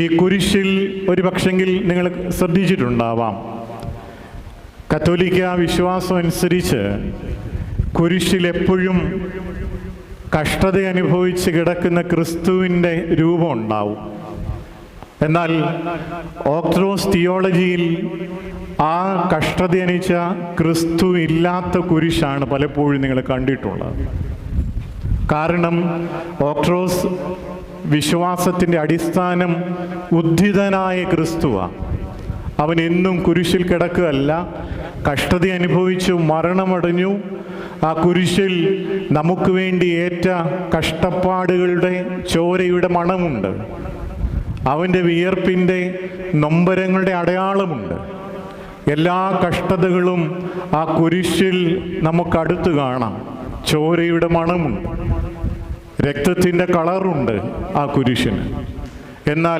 ഈ കുരിശിൽ ഒരു പക്ഷെങ്കിൽ നിങ്ങൾ ശ്രദ്ധിച്ചിട്ടുണ്ടാവാം, കത്തോലിക്ക വിശ്വാസം അനുസരിച്ച് കുരിശിൽ എപ്പോഴും കഷ്ടത അനുഭവിച്ച് കിടക്കുന്ന ക്രിസ്തുവിൻ്റെ രൂപം ഉണ്ടാവും. എന്നാൽ ഓർത്തഡോക്സ് തിയോളജിയിൽ ആ കഷ്ടത അനുഭവിച്ച ക്രിസ്തു ഇല്ലാത്ത കുരിശാണ് പലപ്പോഴും നിങ്ങൾ കണ്ടിട്ടുള്ളത്. കാരണം ഓർത്തഡോക്സ് വിശ്വാസത്തിൻ്റെ അടിസ്ഥാനം ഉദ്ധിതനായ ക്രിസ്തുവാണ്. അവൻ എന്നും കുരിശിൽ കിടക്കുകയല്ല, കഷ്ടത അനുഭവിച്ചു മരണമടഞ്ഞു. ആ കുരിശിൽ നമുക്ക് വേണ്ടി ഏറ്റ കഷ്ടപ്പാടുകളുടെ ചോരയുടെ മണമുണ്ട്. അവൻ്റെ വിയർപ്പിൻ്റെ നൊമ്പരങ്ങളുടെ അടയാളമുണ്ട്. എല്ലാ കഷ്ടതകളും ആ കുരിശിൽ നമുക്കടുത്ത് കാണാം. ചോരയുടെ മണമുണ്ട്, രക്തത്തിൻ്റെ കളറുണ്ട് ആ കുരിശിന്. എന്നാൽ